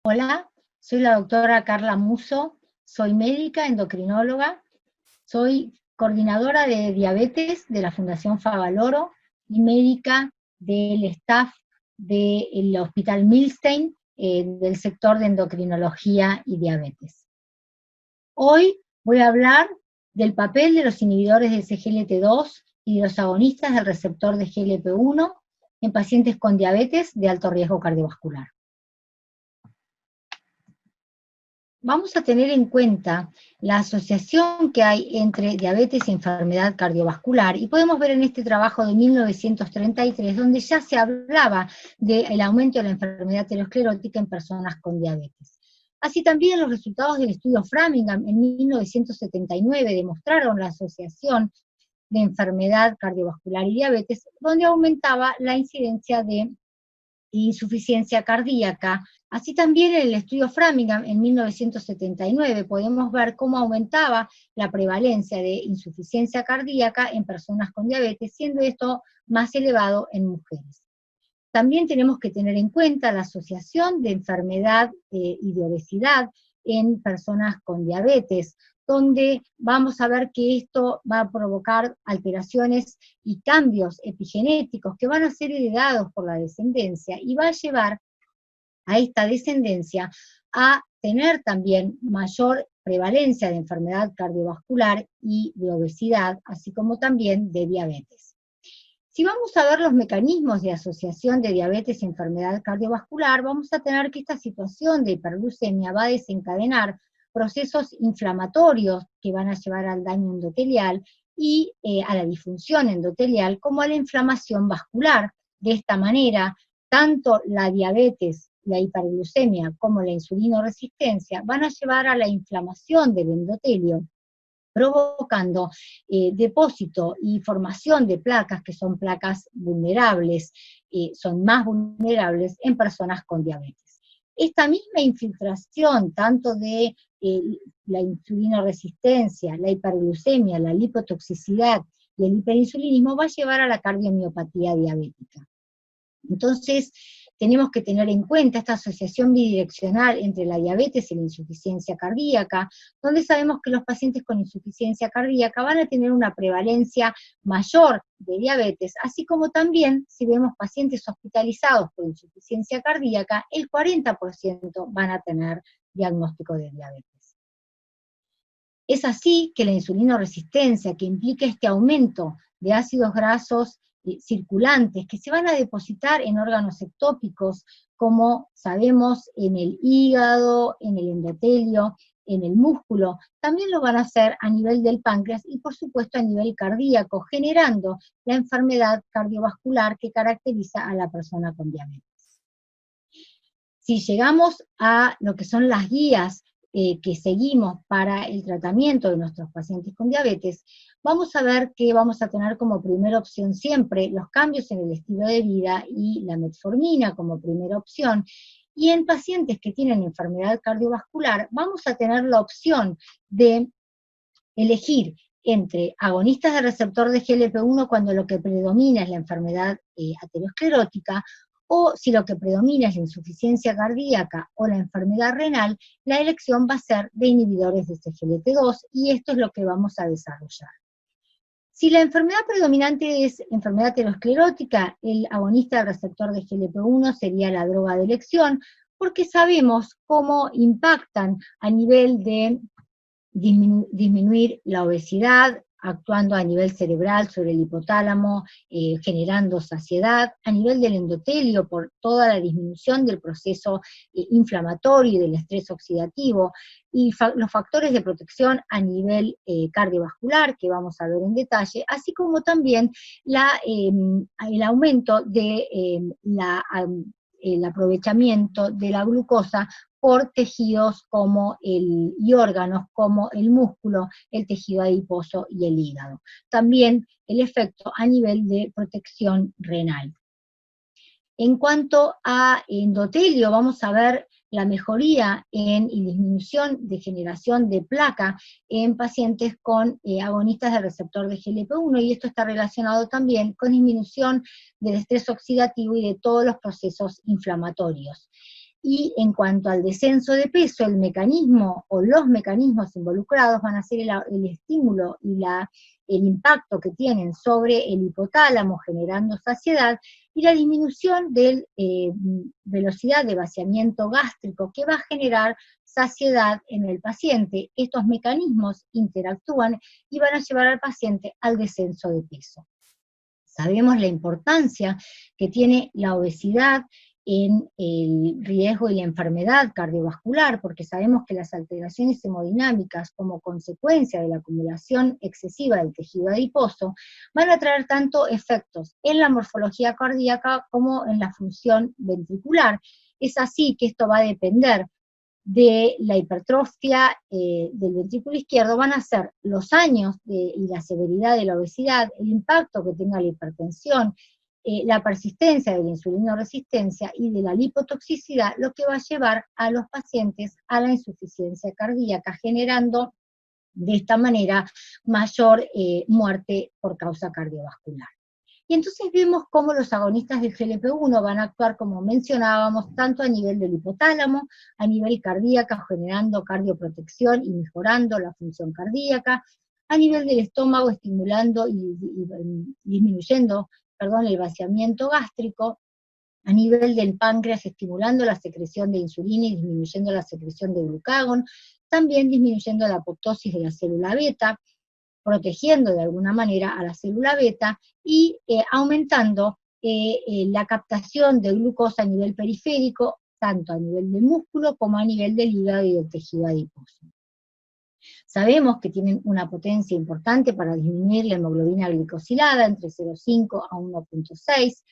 Hola, soy la doctora Carla Musso, soy médica endocrinóloga, soy coordinadora de diabetes de la Fundación Favaloro y médica del staff del Hospital Milstein del sector de endocrinología y diabetes. Hoy voy a hablar del papel de los inhibidores del CGLT2 y de los agonistas del receptor de GLP-1 en pacientes con diabetes de alto riesgo cardiovascular. Vamos a tener en cuenta la asociación que hay entre diabetes y enfermedad cardiovascular, y podemos ver en este trabajo de 1933, donde ya se hablaba del aumento de la enfermedad aterosclerótica en personas con diabetes. Así también los resultados del estudio Framingham en 1979 demostraron la asociación de enfermedad cardiovascular y diabetes, donde aumentaba la incidencia de insuficiencia cardíaca. Así también en el estudio Framingham en 1979 podemos ver cómo aumentaba la prevalencia de insuficiencia cardíaca en personas con diabetes, siendo esto más elevado en mujeres. También tenemos que tener en cuenta la asociación de enfermedad y de obesidad en personas con diabetes, donde vamos a ver que esto va a provocar alteraciones y cambios epigenéticos que van a ser heredados por la descendencia y va a llevar a esta descendencia a tener también mayor prevalencia de enfermedad cardiovascular y de obesidad, así como también de diabetes. Si vamos a ver los mecanismos de asociación de diabetes y enfermedad cardiovascular, vamos a tener que esta situación de hiperglucemia va a desencadenar procesos inflamatorios que van a llevar al daño endotelial y a la disfunción endotelial, como a la inflamación vascular. De esta manera, tanto la diabetes, la hiperglucemia, como la insulinoresistencia van a llevar a la inflamación del endotelio, provocando depósito y formación de placas que son placas vulnerables, son más vulnerables en personas con diabetes. Esta misma infiltración, tanto de la insulinoresistencia, la hiperglucemia, la lipotoxicidad y el hiperinsulinismo, va a llevar a la cardiomiopatía diabética. Entonces, tenemos que tener en cuenta esta asociación bidireccional entre la diabetes y la insuficiencia cardíaca, donde sabemos que los pacientes con insuficiencia cardíaca van a tener una prevalencia mayor de diabetes, así como también, si vemos pacientes hospitalizados por insuficiencia cardíaca, el 40% van a tener diagnóstico de diabetes. Es así que la insulinoresistencia, que implica este aumento de ácidos grasos circulantes que se van a depositar en órganos ectópicos, como sabemos en el hígado, en el endotelio, en el músculo, también lo van a hacer a nivel del páncreas y por supuesto a nivel cardíaco, generando la enfermedad cardiovascular que caracteriza a la persona con diabetes. Si llegamos a lo que son las guías que seguimos para el tratamiento de nuestros pacientes con diabetes, vamos a ver que vamos a tener como primera opción siempre los cambios en el estilo de vida y la metformina como primera opción. Y en pacientes que tienen enfermedad cardiovascular, vamos a tener la opción de elegir entre agonistas de receptor de GLP-1 cuando lo que predomina es la enfermedad aterosclerótica, o si lo que predomina es la insuficiencia cardíaca o la enfermedad renal, la elección va a ser de inhibidores de CGLT2, y esto es lo que vamos a desarrollar. Si la enfermedad predominante es enfermedad aterosclerótica, el agonista del receptor de GLP-1 sería la droga de elección, porque sabemos cómo impactan a nivel de disminuir la obesidad, actuando a nivel cerebral sobre el hipotálamo, generando saciedad, a nivel del endotelio por toda la disminución del proceso inflamatorio y del estrés oxidativo, y los factores de protección a nivel cardiovascular, que vamos a ver en detalle, así como también el aumento de el aprovechamiento de la glucosa por tejidos y órganos como el músculo, el tejido adiposo y el hígado. También el efecto a nivel de protección renal. En cuanto a endotelio, vamos a ver la mejoría y disminución de generación de placa en pacientes con agonistas del receptor de GLP-1, y esto está relacionado también con disminución del estrés oxidativo y de todos los procesos inflamatorios. Y en cuanto al descenso de peso, el mecanismo o los mecanismos involucrados van a ser el estímulo y el impacto que tienen sobre el hipotálamo generando saciedad, y la disminución de velocidad de vaciamiento gástrico que va a generar saciedad en el paciente. Estos mecanismos interactúan y van a llevar al paciente al descenso de peso. Sabemos la importancia que tiene la obesidad en el riesgo y la enfermedad cardiovascular, porque sabemos que las alteraciones hemodinámicas como consecuencia de la acumulación excesiva del tejido adiposo van a traer tanto efectos en la morfología cardíaca como en la función ventricular. Es así que esto va a depender de la hipertrofia del ventrículo izquierdo, van a ser los años y la severidad de la obesidad, el impacto que tenga la hipertensión, la persistencia de la insulinoresistencia y de la lipotoxicidad, lo que va a llevar a los pacientes a la insuficiencia cardíaca, generando de esta manera mayor muerte por causa cardiovascular. Y entonces vemos cómo los agonistas del GLP-1 van a actuar, como mencionábamos, tanto a nivel del hipotálamo, a nivel cardíaco, generando cardioprotección y mejorando la función cardíaca, a nivel del estómago, estimulando y disminuyendo, el vaciamiento gástrico, a nivel del páncreas, estimulando la secreción de insulina y disminuyendo la secreción de glucagón, también disminuyendo la apoptosis de la célula beta, protegiendo de alguna manera a la célula beta y aumentando la captación de glucosa a nivel periférico, tanto a nivel del músculo como a nivel del hígado y del tejido adiposo. Sabemos que tienen una potencia importante para disminuir la hemoglobina glicosilada entre 0,5 a 1,6,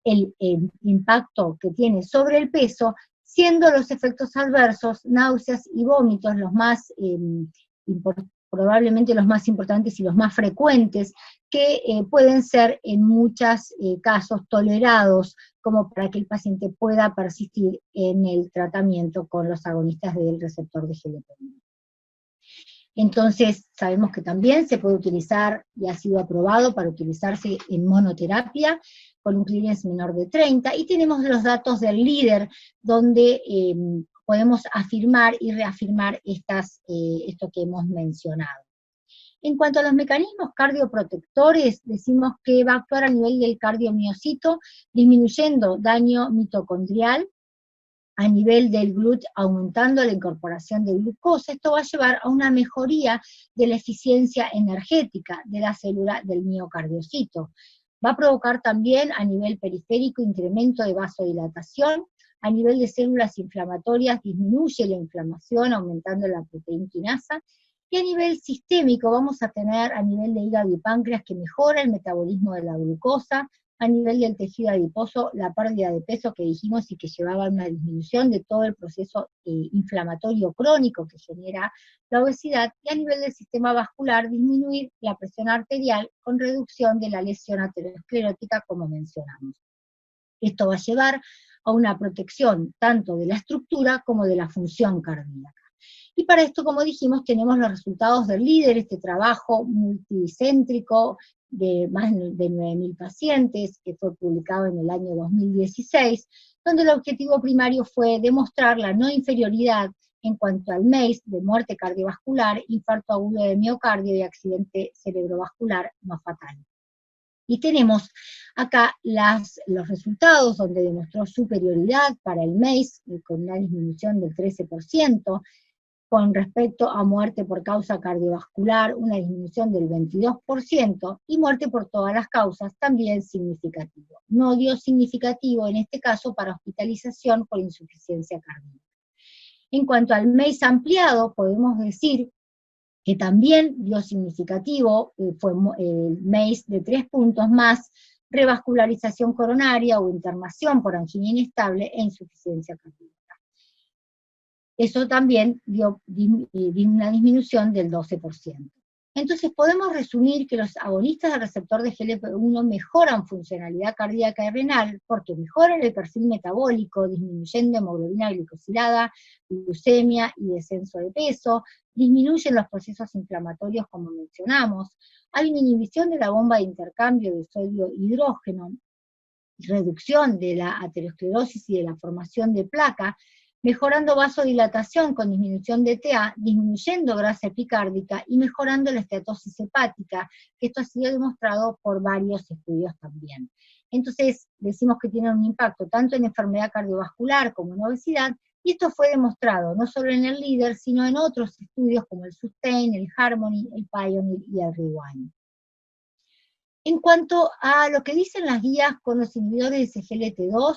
el impacto que tiene sobre el peso, siendo los efectos adversos, náuseas y vómitos los más probablemente los más importantes y los más frecuentes, que pueden ser en muchos casos tolerados, como para que el paciente pueda persistir en el tratamiento con los agonistas del receptor de GLP-1. Entonces, sabemos que también se puede utilizar, y ha sido aprobado para utilizarse en monoterapia, con un clearance menor de 30, y tenemos los datos del líder, donde podemos afirmar y reafirmar esto que hemos mencionado. En cuanto a los mecanismos cardioprotectores, decimos que va a actuar a nivel del cardiomiocito, disminuyendo daño mitocondrial, a nivel del GLUT, aumentando la incorporación de glucosa. Esto va a llevar a una mejoría de la eficiencia energética de la célula del miocardiocito. Va a provocar también a nivel periférico incremento de vasodilatación, a nivel de células inflamatorias disminuye la inflamación aumentando la proteína quinasa, y a nivel sistémico vamos a tener a nivel de hígado y páncreas que mejora el metabolismo de la glucosa, a nivel del tejido adiposo, la pérdida de peso que dijimos y que llevaba a una disminución de todo el proceso inflamatorio crónico que genera la obesidad, y a nivel del sistema vascular, disminuir la presión arterial con reducción de la lesión aterosclerótica, como mencionamos. Esto va a llevar a una protección tanto de la estructura como de la función cardíaca. Y para esto, como dijimos, tenemos los resultados del líder, este trabajo multicéntrico de más de 9.000 pacientes, que fue publicado en el año 2016, donde el objetivo primario fue demostrar la no inferioridad en cuanto al MACE de muerte cardiovascular, infarto agudo de miocardio y accidente cerebrovascular no fatal. Y tenemos acá los resultados donde demostró superioridad para el MACE, con una disminución del 13%, con respecto a muerte por causa cardiovascular, una disminución del 22%, y muerte por todas las causas, también significativo. No dio significativo en este caso para hospitalización por insuficiencia cardíaca. En cuanto al MACE ampliado, podemos decir que también dio significativo, fue el MACE de 3 puntos más revascularización coronaria o internación por angina inestable e insuficiencia cardíaca. Eso también dio una disminución del 12%. Entonces podemos resumir que los agonistas del receptor de GLP-1 mejoran funcionalidad cardíaca y renal, porque mejoran el perfil metabólico, disminuyendo hemoglobina glicosilada, glucemia y descenso de peso, disminuyen los procesos inflamatorios como mencionamos, hay una inhibición de la bomba de intercambio de sodio-hidrógeno, reducción de la aterosclerosis y de la formación de placa, mejorando vasodilatación con disminución de TA, disminuyendo grasa epicárdica y mejorando la esteatosis hepática, que esto ha sido demostrado por varios estudios también. Entonces, decimos que tiene un impacto tanto en enfermedad cardiovascular como en obesidad, y esto fue demostrado no solo en el LEADER, sino en otros estudios como el SUSTAIN, el HARMONY, el PIONEER y el REWIND. En cuanto a lo que dicen las guías con los inhibidores de SGLT2,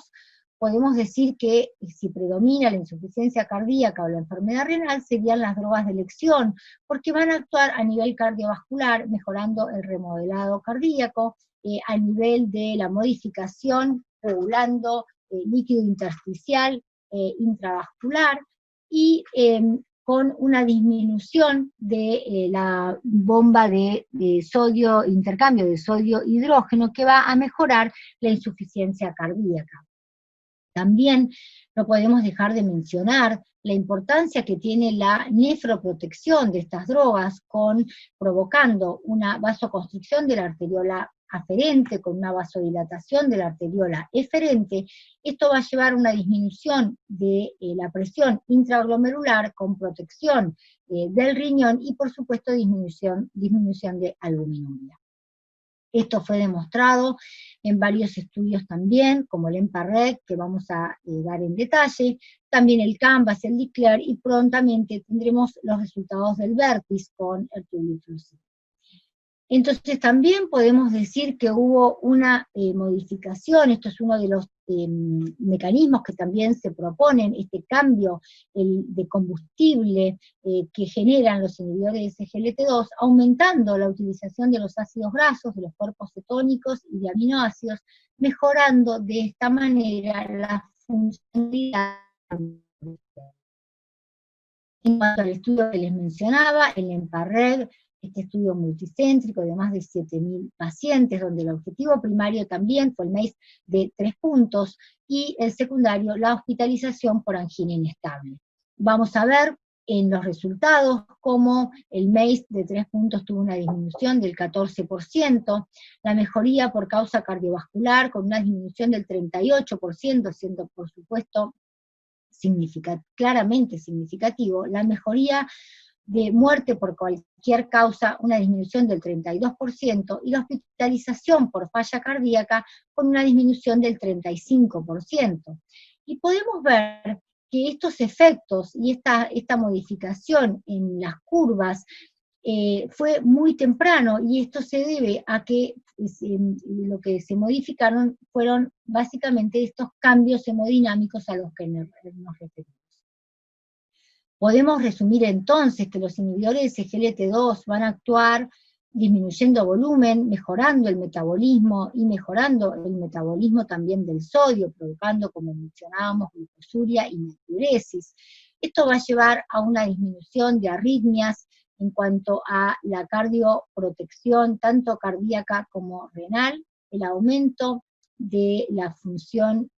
podemos decir que si predomina la insuficiencia cardíaca o la enfermedad renal, serían las drogas de elección, porque van a actuar a nivel cardiovascular, mejorando el remodelado cardíaco, a nivel de la modificación, regulando líquido intersticial, intravascular, y con una disminución de la bomba de sodio, intercambio de sodio-hidrógeno, que va a mejorar la insuficiencia cardíaca. También no podemos dejar de mencionar la importancia que tiene la nefroprotección de estas drogas, provocando una vasoconstricción de la arteriola aferente, con una vasodilatación de la arteriola eferente. Esto va a llevar a una disminución de la presión intraglomerular, con protección del riñón y, por supuesto, disminución de albuminuria. Esto fue demostrado en varios estudios también, como el EMPA-REG, que vamos a dar en detalle, también el CANVAS, el DECLARE, y prontamente tendremos los resultados del VERTIS con el ertugricin. Entonces también podemos decir que hubo una modificación, esto es uno de los mecanismos que también se proponen, este cambio de combustible que generan los inhibidores de SGLT2, aumentando la utilización de los ácidos grasos, de los cuerpos cetónicos y de aminoácidos, mejorando de esta manera la funcionalidad. En cuanto al estudio que les mencionaba, el EMPA-REG, este estudio multicéntrico de más de 7.000 pacientes, donde el objetivo primario también fue el MACE de 3 puntos, y el secundario, la hospitalización por angina inestable. Vamos a ver en los resultados cómo el MACE de 3 puntos tuvo una disminución del 14%, la mejoría por causa cardiovascular con una disminución del 38%, siendo por supuesto claramente significativo, la mejoría de muerte por cualquier causa, una disminución del 32%, y la hospitalización por falla cardíaca con una disminución del 35%. Y podemos ver que estos efectos y esta modificación en las curvas fue muy temprano, y esto se debe a que lo que se modificaron fueron básicamente estos cambios hemodinámicos a los que nos referimos. Podemos resumir entonces que los inhibidores de SGLT2 van a actuar disminuyendo volumen, mejorando el metabolismo y mejorando el metabolismo también del sodio, provocando, como mencionábamos, glucosuria y natriuresis. Esto va a llevar a una disminución de arritmias en cuanto a la cardioprotección, tanto cardíaca como renal, el aumento de la función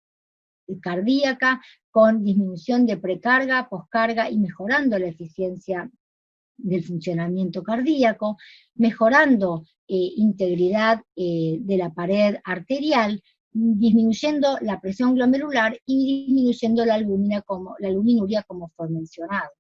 cardíaca, con disminución de precarga, poscarga y mejorando la eficiencia del funcionamiento cardíaco, mejorando integridad de la pared arterial, disminuyendo la presión glomerular y disminuyendo la albuminuria, como fue mencionado.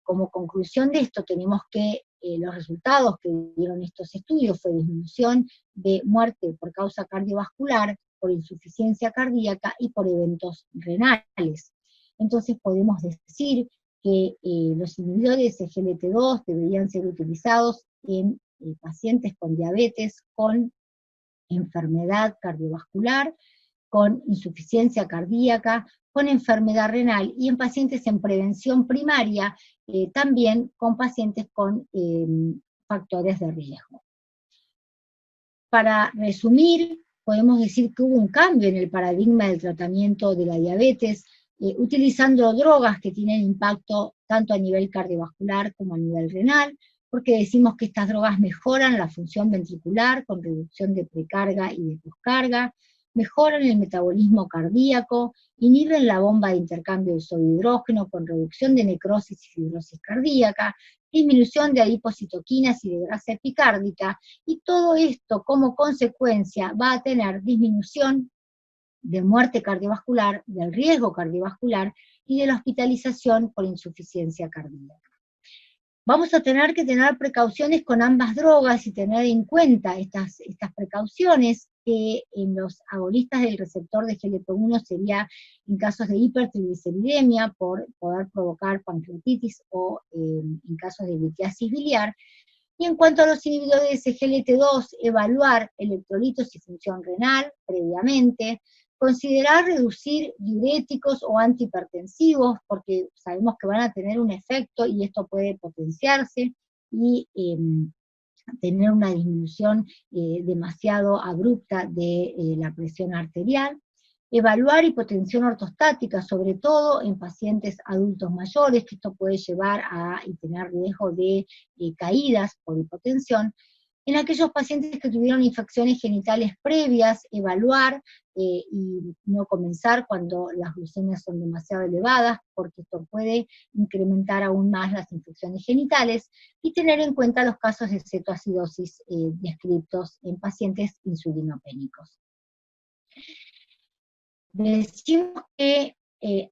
Como conclusión de esto, tenemos que los resultados que dieron estos estudios fue disminución de muerte por causa cardiovascular, por insuficiencia cardíaca y por eventos renales. Entonces podemos decir que los inhibidores de SGLT2 deberían ser utilizados en pacientes con diabetes, con enfermedad cardiovascular, con insuficiencia cardíaca, con enfermedad renal, y en pacientes en prevención primaria, también con pacientes con factores de riesgo. Para resumir, podemos decir que hubo un cambio en el paradigma del tratamiento de la diabetes, utilizando drogas que tienen impacto tanto a nivel cardiovascular como a nivel renal, porque decimos que estas drogas mejoran la función ventricular con reducción de precarga y de poscarga, mejoran el metabolismo cardíaco, inhiben la bomba de intercambio de sodio-hidrógeno con reducción de necrosis y fibrosis cardíaca, disminución de adipocitoquinas y de grasa epicárdica, y todo esto como consecuencia va a tener disminución de muerte cardiovascular, del riesgo cardiovascular y de la hospitalización por insuficiencia cardíaca. Vamos a tener que tener precauciones con ambas drogas y tener en cuenta estas precauciones, que en los agonistas del receptor de GLP-1 sería en casos de hipertrigliceridemia por poder provocar pancreatitis o en casos de litiasis biliar. Y en cuanto a los inhibidores de SGLT2, evaluar electrolitos y función renal previamente, considerar reducir diuréticos o antihipertensivos, porque sabemos que van a tener un efecto y esto puede potenciarse, y tener una disminución demasiado abrupta de la presión arterial. Evaluar hipotensión ortostática, sobre todo en pacientes adultos mayores, que esto puede llevar a tener riesgo de caídas por hipotensión. En aquellos pacientes que tuvieron infecciones genitales previas, evaluar y no comenzar cuando las glucemias son demasiado elevadas, porque esto puede incrementar aún más las infecciones genitales, y tener en cuenta los casos de cetoacidosis descritos en pacientes insulinopénicos. Decimos que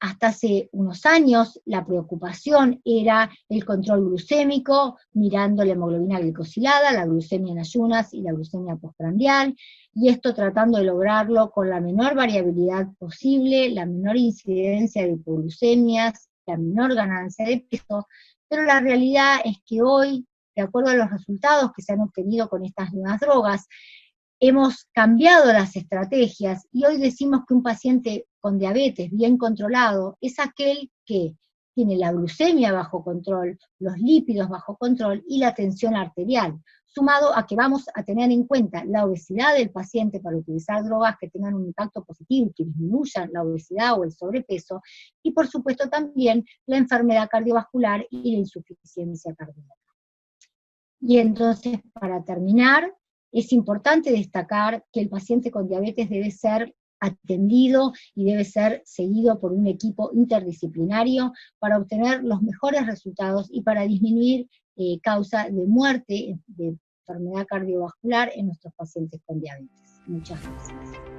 hasta hace unos años la preocupación era el control glucémico, mirando la hemoglobina glicosilada, la glucemia en ayunas y la glucemia postprandial, y esto tratando de lograrlo con la menor variabilidad posible, la menor incidencia de hipoglucemias, la menor ganancia de peso, pero la realidad es que hoy, de acuerdo a los resultados que se han obtenido con estas nuevas drogas, hemos cambiado las estrategias y hoy decimos que un paciente con diabetes bien controlado es aquel que tiene la glucemia bajo control, los lípidos bajo control y la tensión arterial, sumado a que vamos a tener en cuenta la obesidad del paciente para utilizar drogas que tengan un impacto positivo y que disminuyan la obesidad o el sobrepeso, y por supuesto también la enfermedad cardiovascular y la insuficiencia cardíaca. Y entonces, para terminar, es importante destacar que el paciente con diabetes debe ser atendido y debe ser seguido por un equipo interdisciplinario para obtener los mejores resultados y para disminuir causa de muerte, de enfermedad cardiovascular en nuestros pacientes con diabetes. Muchas gracias.